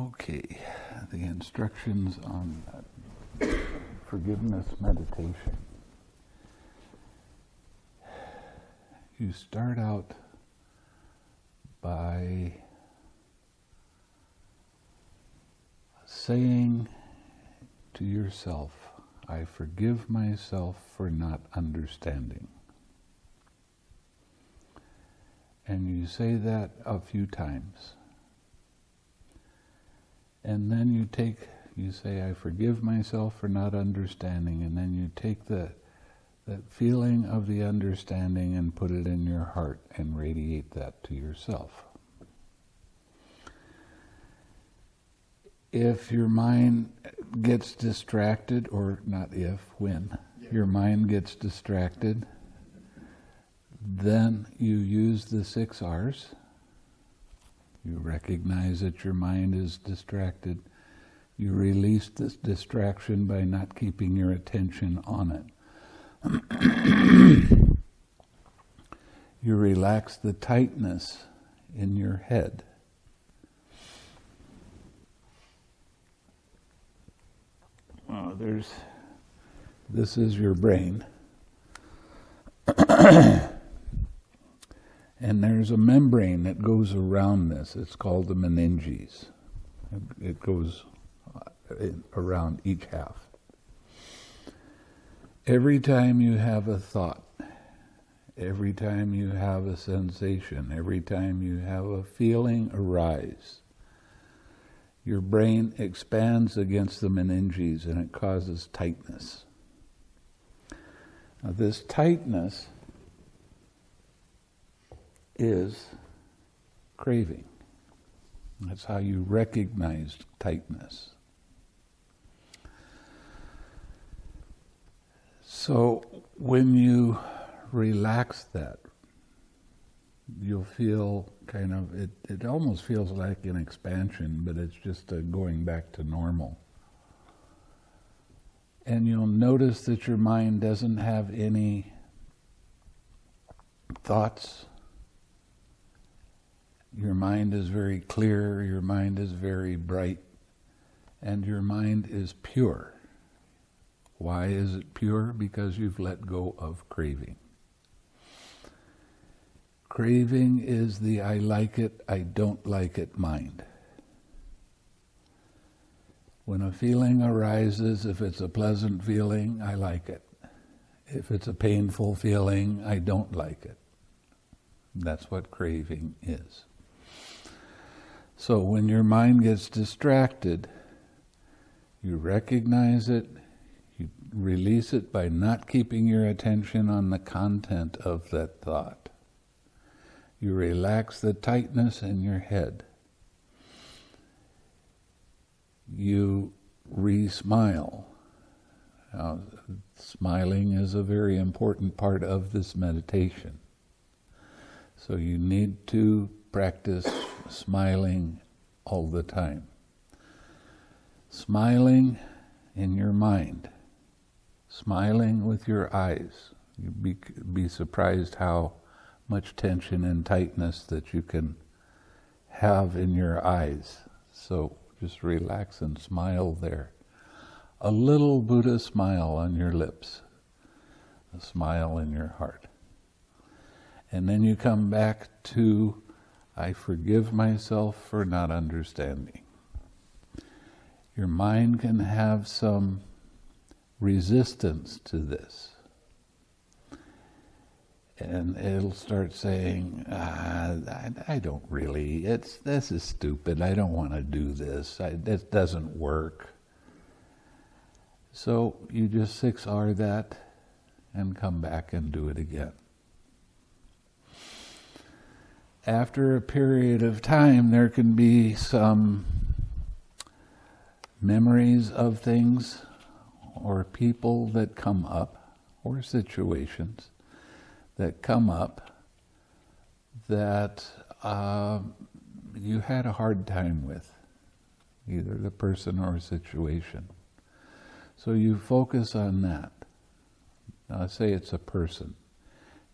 Okay, the instructions on forgiveness meditation. You start out by saying to yourself, I forgive myself for not understanding. And you say that a few times. And then you say, I forgive myself for not understanding, and then you take that feeling of the understanding and put it in your heart and radiate that to yourself. If your mind gets distracted, or not if, when, your mind gets distracted, then you use the 6 R's. You recognize that your mind is distracted. You release this distraction by not keeping your attention on it. You relax the tightness in your head. Well, this is your brain. And there's a membrane that goes around this. It's called the meninges. It goes around each half. Every time you have a thought, every time you have a sensation, every time you have a feeling arise, your brain expands against the meninges and it causes tightness. Now, this tightness is craving. That's how you recognize tightness. So when you relax that, you'll feel kind of, it almost feels like an expansion, but it's just a going back to normal. And you'll notice that your mind doesn't have any thoughts. Your mind is very clear, your mind is very bright, and your mind is pure. Why is it pure? Because you've let go of craving. Craving is the I like it, I don't like it mind. When a feeling arises, if it's a pleasant feeling, I like it. If it's a painful feeling, I don't like it. That's what craving is. So when your mind gets distracted, you recognize it, you release it by not keeping your attention on the content of that thought. You relax the tightness in your head. You re-smile. Now, smiling is a very important part of this meditation. So you need to practice smiling all the time. Smiling in your mind. Smiling with your eyes. You'd be surprised how much tension and tightness that you can have in your eyes. So just relax and smile there. A little Buddha smile on your lips. A smile in your heart. And then you come back to, I forgive myself for not understanding. Your mind can have some resistance to this. And it'll start saying, I don't really, this is stupid, I don't want to do this, this doesn't work. So you just 6R that and come back and do it again. After a period of time, there can be some memories of things or people that come up, or situations that come up that you had a hard time with, either the person or situation. So you focus on that. Now, say it's a person.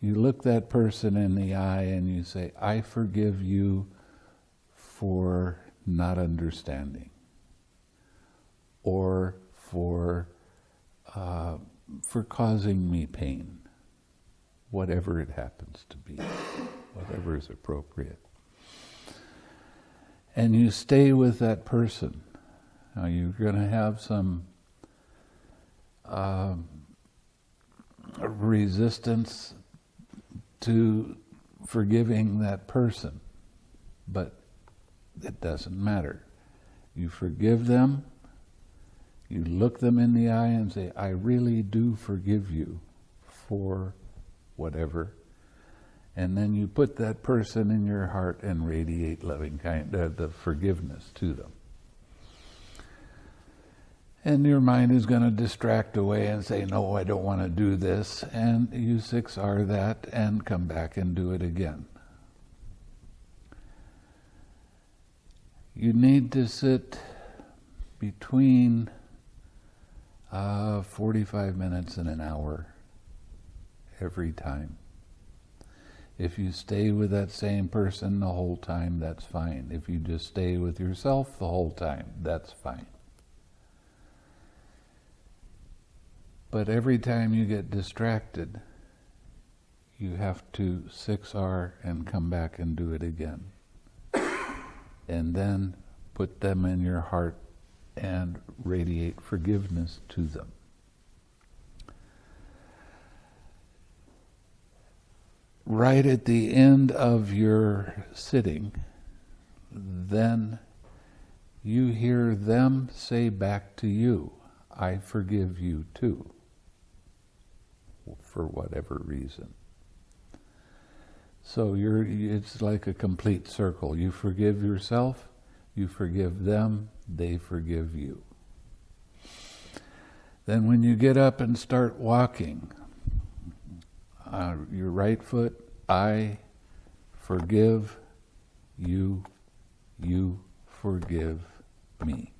You look that person in the eye and you say, I forgive you for not understanding, or for causing me pain, whatever it happens to be, whatever is appropriate. And you stay with that person. Now you're going to have some resistance to forgiving that person, but it doesn't matter. You forgive them, you look them in the eye and say, I really do forgive you for whatever. And then you put that person in your heart and radiate loving the forgiveness to them. And your mind is going to distract away and say, no, I don't want to do this. And you 6R that and come back and do it again. You need to sit between 45 minutes and an hour every time. If you stay with that same person the whole time, that's fine. If you just stay with yourself the whole time, that's fine. But every time you get distracted, you have to 6R and come back and do it again. And then put them in your heart and radiate forgiveness to them. Right at the end of your sitting, then you hear them say back to you, I forgive you too, for whatever reason. So it's like a complete circle. You forgive yourself, you forgive them, they forgive you. Then when you get up and start walking, your right foot, I forgive you, you forgive me.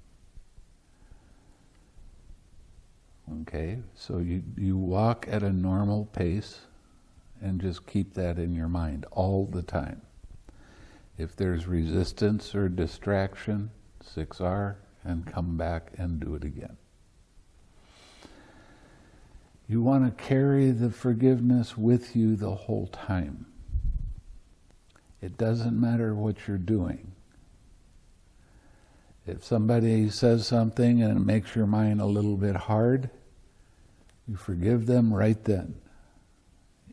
Okay, so you walk at a normal pace and just keep that in your mind all the time. If there's resistance or distraction, 6R and come back and do it again. You want to carry the forgiveness with you the whole time. It doesn't matter what you're doing. If somebody says something and it makes your mind a little bit hard, you forgive them right then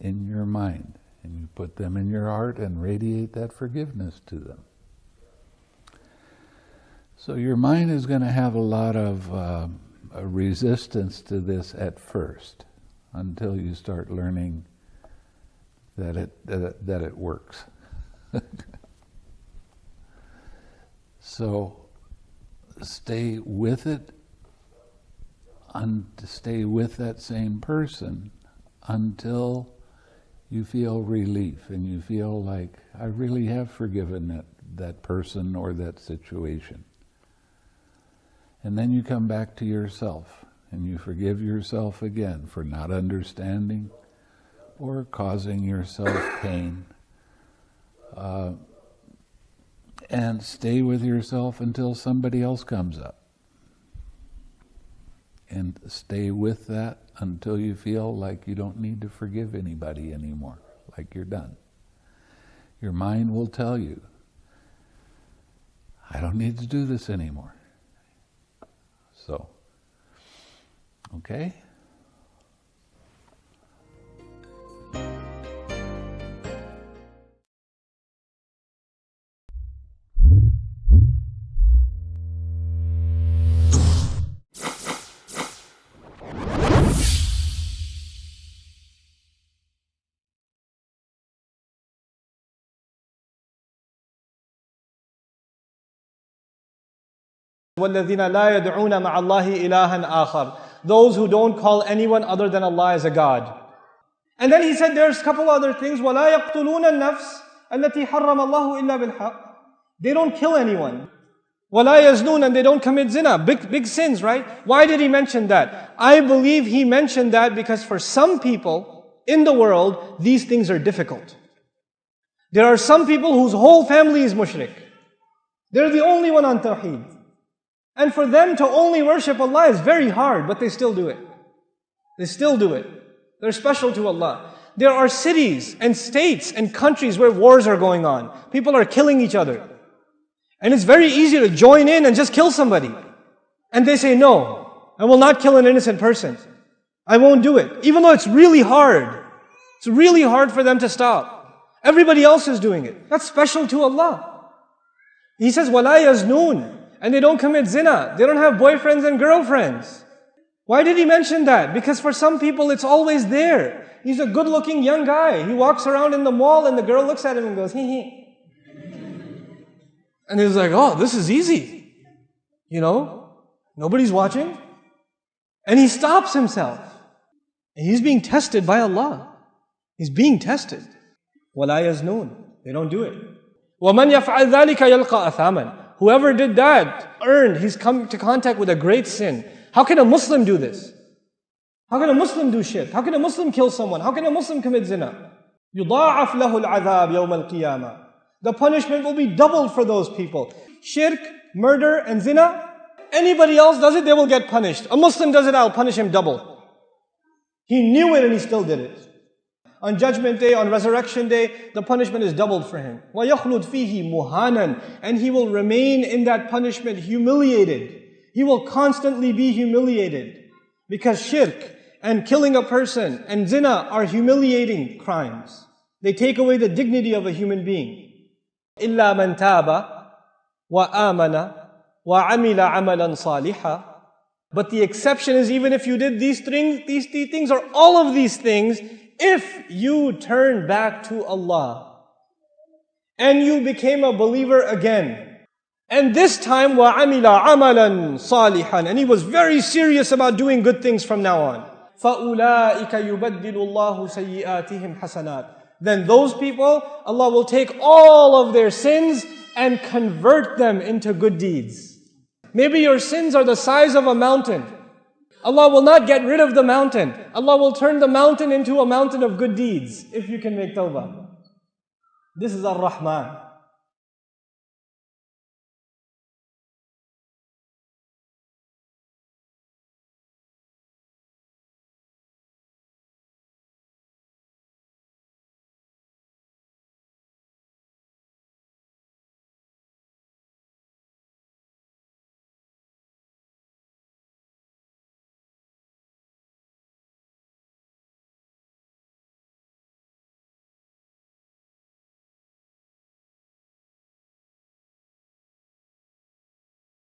in your mind, and you put them in your heart and radiate that forgiveness to them. So your mind is going to have a lot of a resistance to this at first, until you start learning that it works. So stay with it, stay with that same person until you feel relief and you feel like, I really have forgiven that person or that situation. And then you come back to yourself and you forgive yourself again for not understanding or causing yourself pain. And stay with yourself until somebody else comes up. And stay with that until you feel like you don't need to forgive anybody anymore, like you're done. Your mind will tell you, I don't need to do this anymore. So, okay? وَالَّذِينَ لَا يَدْعُونَ مَعَ اللَّهِ إِلَهًا آخَرَ. Those who don't call anyone other than Allah as a God. And then he said there's a couple other things. وَلَا يَقْتُلُونَ النَّفْسَ الَّتِي حَرَّمَ اللَّهُ إِلَّا بِالْحَقِّ. They don't kill anyone. وَلَا يَزْنُونَ, and they don't commit zina. Big sins, right? Why did he mention that? I believe he mentioned that because for some people in the world, these things are difficult. There are some people whose whole family is mushrik. They're the only one on Tawheed. And for them to only worship Allah is very hard, but they still do it. They still do it. They're special to Allah. There are cities and states and countries where wars are going on. People are killing each other. And it's very easy to join in and just kill somebody. And they say, no, I will not kill an innocent person. I won't do it. Even though it's really hard. It's really hard for them to stop. Everybody else is doing it. That's special to Allah. He says, وَلَا يَزْنُونَ. And they don't commit zina. They don't have boyfriends and girlfriends. Why did he mention that? Because for some people it's always there. He's a good-looking young guy. He walks around in the mall and the girl looks at him and goes, hee hee. And he's like, oh, this is easy. You know, nobody's watching. And he stops himself. And he's being tested by Allah. He's being tested. وَلَا يَزْنُونَ. They don't do it. وَمَنْ يَفْعَلْ ذَلِكَ يَلْقَى أَثَامًا. Whoever did that he's come to contact with a great sin. How can a Muslim do this? How can a Muslim do shirk? How can a Muslim kill someone? How can a Muslim commit zina? يُضَاعَفْ لَهُ الْعَذَابِ يَوْمَ الْقِيَامَةِ. The punishment will be doubled for those people. Shirk, murder and zina, anybody else does it, they will get punished. A Muslim does it, I'll punish him double. He knew it and he still did it. On Judgment Day, on Resurrection Day, the punishment is doubled for him. وَيَخْلُدْ فِيهِ مُهَانًا. And he will remain in that punishment humiliated. He will constantly be humiliated. Because shirk and killing a person and zina are humiliating crimes. They take away the dignity of a human being. إِلَّا مَنْ تَابَ وَآمَنَ وَعَمِلَ عَمَلًا صَالِحًا. But the exception is even if you did these things or all of these things, if you turn back to Allah and you became a believer again, and this time وَعَمِلَ عَمَلًا صَالِحًا, and he was very serious about doing good things from now on, فَأُولَٰئِكَ يُبَدِّلُ اللَّهُ سَيِّئَاتِهِمْ حَسَنَاتٍ. Then those people, Allah will take all of their sins and convert them into good deeds. Maybe your sins are the size of a mountain. Allah will not get rid of the mountain. Allah will turn the mountain into a mountain of good deeds if you can make tawbah. This is Ar-Rahman.